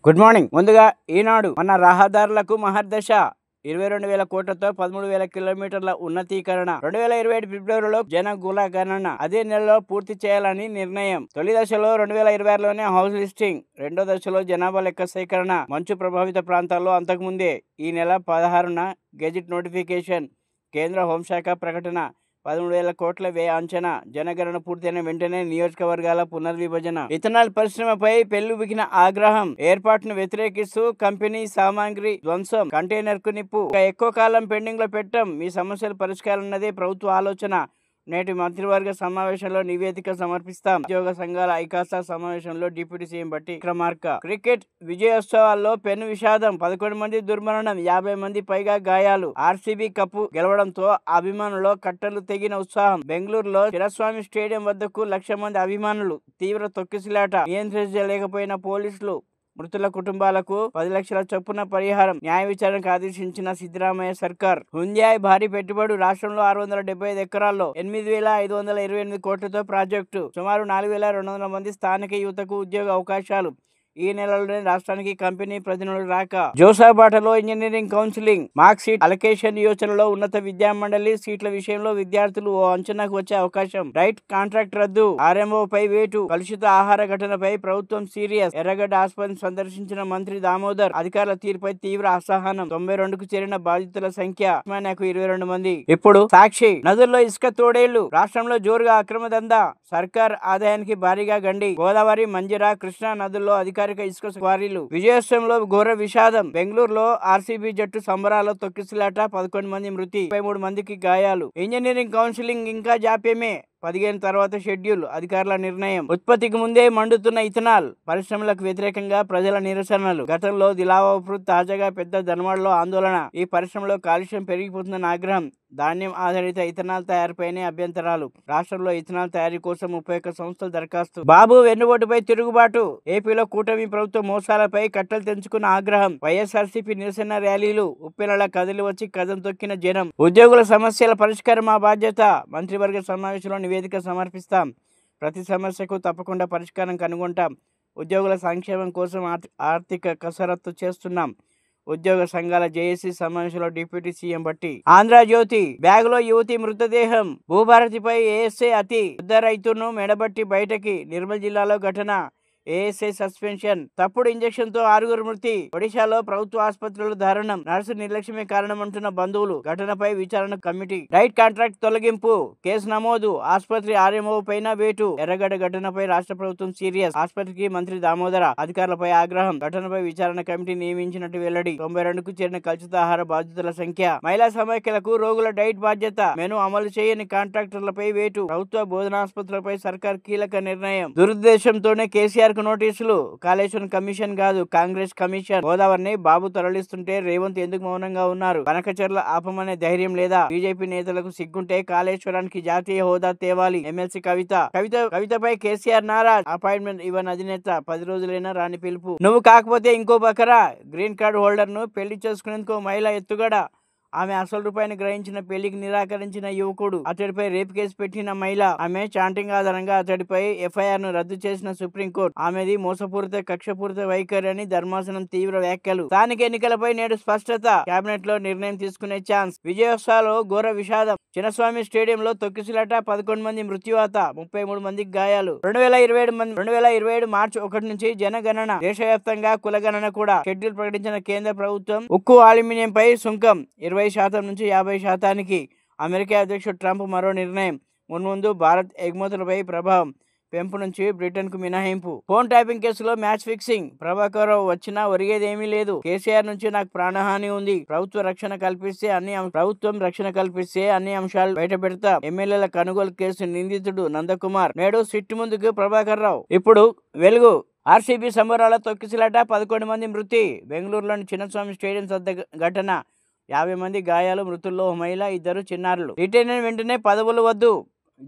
Good morning. ముందుగా ఈనాడు మన రహదారులకు మహర్దశ 22,000 కోట్లతో 13,000 కిలోమీటర్ల ఉన్నతీకరణ 2027 ఫిబ్రవరిలో జనగణన గణన అదే నెలలో పూర్తి చేయాలని నిర్ణయం. తొలి దశలో 2026లోనే హౌస్ లిస్టింగ్, రెండో దశలో జనాభా లెక్క సేకరణ. మంచు ప్రభావిత ప్రాంతాల్లో అంతకుముందే ఈ నెల 16న గెజిట్ నోటిఫికేషన్. కేంద్ర హోంశాఖ ప్రకటన. 13,000 కోట్ల వ్యయ అంచనా. జనగణన పూర్తయిన వెంటనే నియోజకవర్గాల పునర్విభజన. ఇథనాల్ పరిశ్రమపై పెల్లుబికిన ఆగ్రహం. ఏర్పాటును వ్యతిరేకిస్తూ కంపెనీ సామాగ్రి ధ్వంసం. కంటైనర్ కు నిప్పు. ఎక్కువ కాలం పెండింగ్ లో పెట్టం. మీ సమస్యల పరిష్కారన్నదే ప్రభుత్వ ఆలోచన. నేటి మంత్రివర్గ సమావేశంలో నివేదిక సమర్పిస్తాం. ఉద్యోగ సంఘాల ఐకాసా సమావేశంలో డిప్యూటీ సీఎం బట్టి విక్రమార్క. క్రికెట్ విజయోత్సవాల్లో పెను విషాదం. 11 మంది దుర్మరణం, 50 మంది పైగా గాయాలు. ఆర్సీబీ కప్పు గెలవడంతో అభిమానుల్లో కట్టలు తెగిన ఉత్సాహం. బెంగళూరులో చిన్నస్వామి స్టేడియం వద్దకు 1,00,000 మంది అభిమానులు. తీవ్ర తొక్కిసలాట. నియంత్రించలేకపోయిన పోలీసులు. మృతుల కుటుంబాలకు 10 లక్షల చొప్పున పరిహారం. న్యాయ విచారణకు ఆదేశించిన సిద్ధరామయ్య సర్కార్. హుందాయ్ భారీ పెట్టుబడి. రాష్ట్రంలో 675 ఎకరాల్లో 8,528 కోట్లతో ప్రాజెక్టు. సుమారు 4,200 మంది స్థానిక యువతకు ఉద్యోగ అవకాశాలు. ఈ నెలలోనే రాష్ట్రానికి కంపెనీ ప్రతినిధులు రాక. జోసాబాటలో engineering counselling. Mark seat allocation యోచనలో ఉన్నత విద్యా మండలి. సీట్ల విషయంలో విద్యార్థులు ఓ అంచనాకు వచ్చే అవకాశం. రైట్ కాంట్రాక్ట్ రద్దు. ఆర్ఎంఓ పై వేటు. కలుషిత ఆహార ఘటనపై ప్రభుత్వం సీరియస్. ఎర్రగడ్డ ఆసుపత్రిని సందర్శించిన మంత్రి దామోదర్. అధికారుల తీరుపై తీవ్ర అసహనం. 92కు చేరిన బాధితుల సంఖ్య 22 మంది. ఇప్పుడు సాక్షి. నదుల్లో ఇసుక తోడేళ్లు. రాష్ట్రంలో జోరుగా అక్రమ దందా. సర్కార్ ఆదాయానికి భారీగా గండి. గోదావరి, మంజిరా, కృష్ణా నదుల్లో అధికారిక ఇసుక క్వారీలు. విజయోత్సవంలో ఘోర విషాదం. బెంగళూరులో ఆర్సీబీ జట్టు సంబరాల్లో తొక్కిసలాట. 11 మంది మృతి, 33 మందికి గాయాలు. ఇంజనీరింగ్ కౌన్సిలింగ్ ఇంకా జాప్యమే. 15 తర్వాత షెడ్యూల్. అధికారుల నిర్ణయం. ఉత్పత్తికి ముందే మండుతున్న ఇథనాల్. పరిశ్రమలకు వ్యతిరేకంగా ప్రజల నిరసనలు. గతంలో దిలావర్పూర్, తాజాగా పెద్ద ధనవాడలో ఆందోళన. ఈ పరిశ్రమలో కాలుష్యం పెరిగిపోతుందన్న ఆగ్రహం. ధాన్యం ఆధారిత ఇథనాల్ తయారీపైనే అభ్యంతరాలు. రాష్ట్రంలో ఇథనాల్ తయారీ కోసం 31 సంస్థలు దరఖాస్తు. బాబు వెన్నుపోటుపై తిరుగుబాటు. ఏపీలో కూటమి ప్రభుత్వ మోసాలపై కట్టలు తెంచుకున్న ఆగ్రహం. వైఎస్ఆర్సీపీ నిరసన ర్యాలీలు. ఉప్పెనలా కదిలి వచ్చి కదం తొక్కిన జనం. ఉద్యోగుల సమస్యల పరిష్కారం మా బాధ్యత. మంత్రివర్గ సమావేశంలో నివేదిక సమర్పిస్తాం. ప్రతి సమస్యకు తప్పకుండా పరిష్కారం కనుగొంటాం. ఉద్యోగుల సంక్షేమం కోసం ఆర్థిక కసరత్తు చేస్తున్నాం. ఉద్యోగ సంఘాల జేఏసీ సమావేశంలో డిప్యూటీ సీఎం బట్టి. ఆంధ్రజ్యోతి. బ్యాగులో యువతి మృతదేహం. భూభారతిపై ఏఎస్ఐ అతి. వృద్ధ రైతును మెడబట్టి బయటకి. నిర్మల్ జిల్లాలో ఘటన. ASI suspension. తప్పుడు ఇంజెక్షన్ తో 6 మృతి. ఒడిశాలో ప్రభుత్వ ఆసుపత్రులు దారుణం. నర్సు నిర్లక్ష్యమే కారణమంటున్న బంధువులు. ఘటనపై విచారణ కమిటీ. రైట్ కాంట్రాక్ట్ తొలగింపు. కేసు నమోదు. ఆసుపత్రి ఆర్ఎంఓ పైన వేటు. ఎర్రగడ్డ ఘటనపై రాష్ట్ర ప్రభుత్వం సీరియస్. ఆసుపత్రికి మంత్రి దామోదర. అధికారులపై ఆగ్రహం. ఘటనపై విచారణ కమిటీ నియమించినట్టు వెల్లడి. 92కు చేరిన కలుషిత ఆహార బాధితుల సంఖ్య. మహిళా సమైక్యలకు రోగుల డైట్ బాధ్యత. మెను అమలు చేయని కాంట్రాక్టర్లపై వేటు. ప్రభుత్వ బోధనాసుపత్రులపై సర్కార్ కీలక నిర్ణయం. దురుద్దేశంతోనే కేసీఆర్ నోటీసులు. కాళేశ్వరం కమిషన్ కాదు, కాంగ్రెస్ కమిషన్. గోదావరిని బాబు తరలిస్తుంటే రేవంత్ ఎందుకు మౌనంగా ఉన్నారు? కనకచర్ల ఆపమనే ధైర్యం లేదా? బీజేపీ నేతలకు సిగ్గుంటే కాళేశ్వరానికి జాతీయ హోదా తేవాలి. ఎమ్మెల్సీ కవితపై కేసీఆర్ నారాజ్. అపాయింట్మెంట్ ఇవ్వని అధినేత. 10 రోజులైనా రాని పిలుపు. నువ్వు కాకపోతే ఇంకో బకరా. గ్రీన్ కార్డు హోల్డర్ ను పెళ్లి చేసుకునేందుకు మహిళ ఎత్తుగడ. ఆమె అసలు రూపాయిని గ్రహించిన పెళ్లికి నిరాకరించిన యువకుడు. అతడిపై రేప్ కేసు పెట్టిన మహిళ. ఆమె చాంటింగ్ ఆధారంగా అతడిపై ఎఫ్ఐఆర్ ను రద్దు చేసిన సుప్రీంకోర్టు. ఆమెది మోసపూరిత కక్షపూరిత వైఖరి అని ధర్మాసనం తీవ్ర వ్యాఖ్యలు. స్థానిక ఎన్నికలపై నేడు స్పష్టత. కేబినెట్ లో నిర్ణయం తీసుకునే ఛాన్స్. విజయోత్సవాలో ఘోర విషాదం. చిన్నస్వామి స్టేడియంలో తొక్కిసలాట. 11 మంది మృత్యువాత, 33 మందికి గాయాలు. 2027 మార్చి 1 నుంచి జనగణన. దేశవ్యాప్తంగా కులగణన కూడా. షెడ్యూల్ ప్రకటించిన కేంద్ర ప్రభుత్వం. ఉక్కు, అల్యూమినియం పై సుంకం 20% నుంచి 50%. అమెరికా అధ్యక్షుడు ట్రంప్ మరో నిర్ణయం. మున్ముందు భారత్ ఎగుమతులపై ప్రభావం పెంపు నుంచి బ్రిటన్ కు మినహాయింపు. ఫోన్ ట్యాపింగ్ కేసులో మ్యాచ్ ఫిక్సింగ్. ప్రభాకరరావు వచ్చినా ఒరిగేదేమీ లేదు. కేసీఆర్ నుంచి నాకు ప్రాణహాని ఉంది. ప్రభుత్వం రక్షణ కల్పిస్తే అన్ని అంశాలు బయట పెడతా. ఎమ్మెల్యేల కొనుగోలు కేసు నిందితుడు నందకుమార్. నేడు సిట్ ముందుకు ప్రభాకరరావు. ఇప్పుడు వెలుగు. ఆర్సీబీ సంబరాల తొక్కిసలాట. 11 మంది మృతి. బెంగళూరులోని చిన్నస్వామి స్టేడియం వద్ద ఘటన. 50 మంది గాయాలు. మృతుల్లో మహిళ, 2 చిన్నారులు. రిటైర్ అయిన వెంటనే పదవులు వద్దు.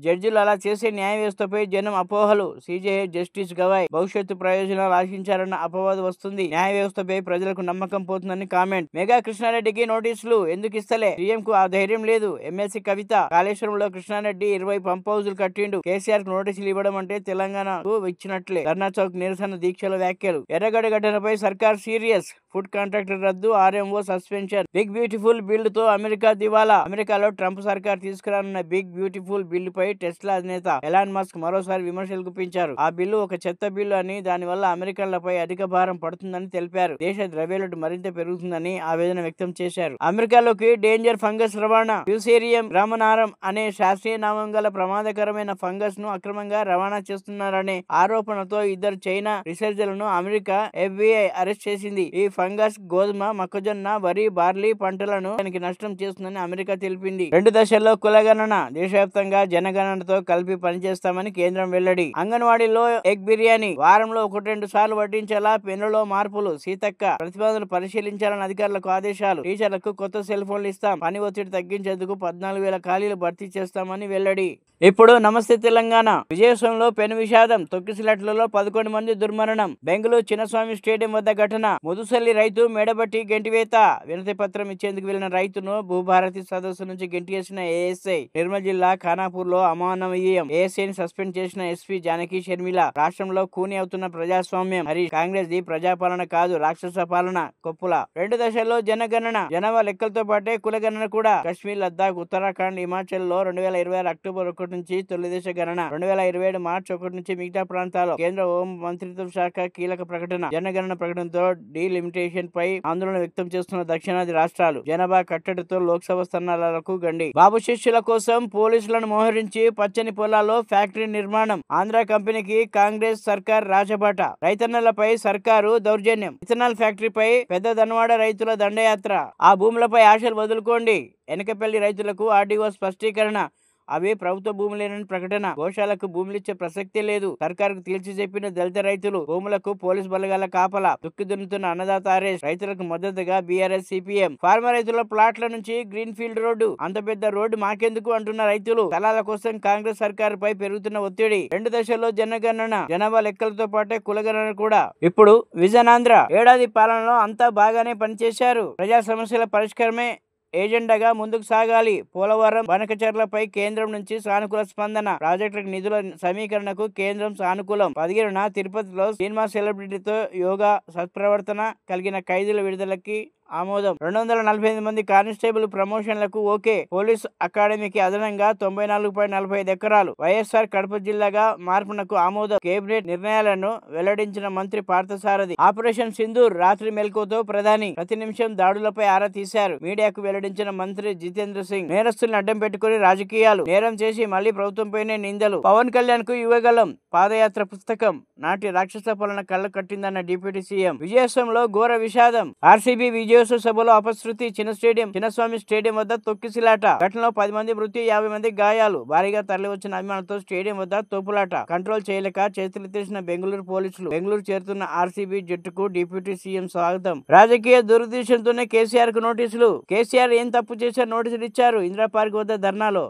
జడ్జిలు అలా చేసే న్యాయ వ్యవస్థపై జనం అపోహలు. సిజేఐ జస్టిస్ గవాయ్ భవిష్యత్తు ప్రయోజనాలు ఆశించారన్న అపవాదు వస్తుంది. న్యాయ వ్యవస్థపై ప్రజలకు నమ్మకం పోతుందని కామెంట్. మెగా కృష్ణారెడ్డికి నోటీసులు ఎందుకు ఇస్తలే? సీఎం కు ఆ ధైర్యం లేదు. ఎమ్మెల్సీ కవిత. కాళేశ్వరంలో కృష్ణారెడ్డి 20 పంప్ హౌజులు కట్టిండు. కేసీఆర్ కు నోటీసులు ఇవ్వడం అంటే తెలంగాణకు ఇచ్చినట్లే. ధర్నా చౌక్ నిరసన దీక్షల వ్యాఖ్యలు. ఎర్రగడ్డ ఘటనపై సర్కార్ సీరియస్. ఫుడ్ కాంట్రాక్టర్ రద్దు, RMO suspension. Big beautiful bill తో అమెరికా దివాలా. అమెరికాలో ట్రంప్ సర్కార్ తీసుకురానున్న బిగ్ బ్యూటిఫుల్ బిల్లు పై టెస్లా అధినేత ఎలాన్ మస్క్ మరోసారి విమర్శలు గుప్పించారు. ఆ బిల్లు ఒక చెత్త బిల్లు అని, దానివల్ల అమెరికన్లపై అధిక భారం పడుతుందని తెలిపారు. దేశ ద్రవ్యోల్బణం మరింత పెరుగుతుందని ఆవేదన వ్యక్తం చేశారు. అమెరికాలోకి డేంజర్ ఫంగస్ రవాణా. ఫ్యూసేరియం రామనారం అనే శాస్త్రీయ నామం గల ప్రమాదకరమైన ఫంగస్ ను అక్రమంగా రవాణా చేస్తున్నారనే ఆరోపణతో 2 చైనా రీసెర్చర్లను అమెరికా FBI అరెస్ట్ చేసింది. ఈ ఫంగస్ గోధుమ, మొక్కజొన్న, వరి, బార్లీ పంటలను నష్టం చేస్తుందని అమెరికా తెలిపింది. 2 దశల్లో కులగణన. దేశవ్యాప్తంగా జనగణనతో కలిపి పనిచేస్తామని కేంద్రం వెల్లడి. అంగన్వాడీలో ఎగ్ బిర్యానీ వారంలో 1-2 సార్లు వడ్డించేలా పెన్నులో మార్పులు. సీతక్క. ప్రతిపాదనలు పరిశీలించాలని అధికారులకు ఆదేశాలు. టీచర్లకు కొత్త సెల్ ఫోన్లు ఇస్తాం. పని ఒత్తిడి తగ్గించేందుకు 14,000 ఖాళీలు భర్తీ చేస్తామని వెల్లడి. ఇప్పుడు నమస్తే తెలంగాణ. విజయోత్సవంలో పెను విషాదం. తొక్కిసలాటలలో 11 మంది దుర్మరణం. బెంగళూరు చిన్నస్వామి స్టేడియం వద్ద ఘటన. ముదుసల్లి రైతు మెడబట్టి గెంటివేత. వినతి పత్రం ఇచ్చేందుకు వెళ్లిన రైతును భూభారతి సదస్సు నుంచి గెంటివేసిన ఏఎస్ఐ. నిర్మల్ జిల్లా ఖానాపూర్ లో అమానవీయం. ఏఎస్ఐని సస్పెండ్ చేసిన ఎస్పీ జానకి షర్మిల. రాష్ట్రంలో కూని అవుతున్న ప్రజాస్వామ్యం. మరి కాంగ్రెస్ ది ప్రజాపాలన కాదు, రాక్షస పాలన. కొప్పుల. 2 దశల్లో జనగణన. జనాభా లెక్కలతో పాటే కులగణన కూడా. కశ్మీర్, లద్దాఖ్, ఉత్తరాఖండ్, హిమాచల్ లో 2026 అక్టోబర్ 1 నుంచి తొలి దశ గణన. 2027 మార్చి 1 నుంచి మిగతా ప్రాంతాల్లో. కేంద్ర హోం మంత్రిత్వ శాఖ కీలక ప్రకటన. జనగణన ప్రకటనతో డీలిమిటేషన్ పై ఆందోళన వ్యక్తం చేస్తున్న దక్షిణాది రాష్ట్రాలు. జనాభా కట్టడితో లోక్సభ స్థానాలకు గండి. బాబు శిష్యుల కోసం పోలీసులను మోహరించి పచ్చని పొలాల్లో ఫ్యాక్టరీ నిర్మాణం. ఆంధ్ర కంపెనీకి కాంగ్రెస్ సర్కార్ రాజబాట. రైతన్నలపై సర్కారు దౌర్జన్యం. ఇథనాల్ ఫ్యాక్టరీపై పెద్ద ధనవాడ రైతుల దండయాత్ర. ఆ భూములపై ఆశలు వదులుకోండి. ఎనకపల్లి రైతులకు ఆర్డీఓ స్పష్టీకరణ. అవి ప్రభుత్వ భూములేనని ప్రకటన. గోశాలకు భూములిచ్చే ప్రసక్తే లేదు. సర్కారుకు తేల్చి చెప్పిన దళిత రైతులు. భూములకు పోలీసు బలగాల కాపలా. దుక్కి దున్నుతున్న అన్నదాత అరెస్ట్. రైతులకు మద్దతుగా బీఆర్ఎస్, సిపిఎం. ఫార్మర్ రైతుల ప్లాట్ల నుంచి గ్రీన్ ఫీల్డ్ రోడ్డు. అంత పెద్ద రోడ్డు మాకెందుకు అంటున్న రైతులు. స్థలాల కోసం కాంగ్రెస్ సర్కారు పై పెరుగుతున్న ఒత్తిడి. 2 దశల్లో జనగణన. జనాభా లెక్కలతో పాటే కులగణన కూడా. ఇప్పుడు విజన్ ఆంధ్ర. ఏడాది పాలనలో అంతా బాగానే పనిచేశారు. ప్రజా సమస్యల పరిష్కారమే ఏజెండాగా ముందుకు సాగాలి. పోలవరం, బనకచెర్లపై కేంద్రం నుంచి సానుకూల స్పందన. ప్రాజెక్టులకు నిధుల సమీకరణకు కేంద్రం సానుకూలం. 15న తిరుపతిలో సినిమా సెలబ్రిటీతో యోగా సత్ప్రవర్తన కలిగిన ఖైదీల విడుదలకి ఆమోదం. 248 మంది కానిస్టేబుల్ ప్రమోషన్లకు ఓకే. పోలీస్ అకాడమీకి అదనంగా 94.45 ఎకరాలు. వైఎస్ఆర్ కడప జిల్లాగా మార్పునకు ఆమోదం. కేబినెట్ నిర్ణయాలను వెల్లడించిన మంత్రి పార్థసారథి. ఆపరేషన్ సింధూర్. రాత్రి మెలకువతో ప్రధాని. ప్రతి నిమిషం దాడులపై ఆరా తీశారు. మీడియాకు వెల్లడించిన మంత్రి జితేంద్ర సింగ్. నేరస్తుల్ని అడ్డం పెట్టుకుని రాజకీయాలు. నేరం చేసి మళ్లీ ప్రభుత్వంపైనే నిందలు. పవన్ కళ్యాణ్ కు యువగలం. పాదయాత్ర పుస్తకం. నాటి రాక్షస పాలన కళ్ళ కట్టిందన్న డిప్యూటీ సీఎం. విజయోత్సవంలో ఘోర విషాదం. ఆర్సీబీ విజయోత్సవ సభలో అపశృతి. చిన్నస్వామి స్టేడియం వద్ద తొక్కిసలాట. ఘటనలో 10 మంది మృతి, 50 మంది గాయాలు. భారీగా తరలివచ్చిన అభిమానులతో స్టేడియం వద్ద తోపులాట. కంట్రోల్ చేయలేక చేతులెత్తేసిన బెంగళూరు పోలీసులు. బెంగళూరు చేరుతున్న ఆర్సీబీ జట్టుకు డిప్యూటీ సీఎం స్వాగతం. రాజకీయ దురుద్దేశంతోనే కేసీఆర్ కు నోటీసులు. కేసీఆర్ ఏం తప్పు చేశారు నోటీసులు ఇచ్చారు? ఇందిరా పార్క్ వద్ద ధర్నాలో.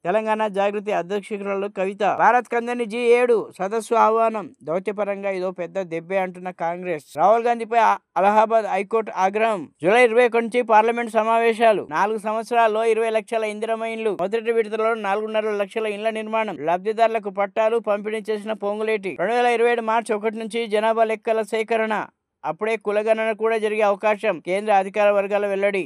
తెలంగాణ జాగృతి అధ్యక్షురాలు కవిత. భారత్ కందని G7 సదస్సు ఆహ్వానం. దౌత్యపరంగా ఇదో పెద్ద దెబ్బే అంటున్న కాంగ్రెస్. రాహుల్ గాంధీపై అలహాబాద్ హైకోర్టు ఆగ్రహం. జూలై 21 నుంచి పార్లమెంట్ సమావేశాలు. 4 సంవత్సరాల్లో 20 లక్షల ఇందిరమ్మ ఇండ్లు. మొదటి విడతలో 4.5 లక్షల ఇండ్ల నిర్మాణం. లబ్ధిదారులకు పట్టాలు పంపిణీ చేసిన పొంగులేటి. 2027 మార్చి 1 నుంచి జనాభా లెక్కల సేకరణ. అప్పుడే కులగణన కూడా జరిగే అవకాశం. కేంద్ర అధికార వర్గాల వెల్లడి.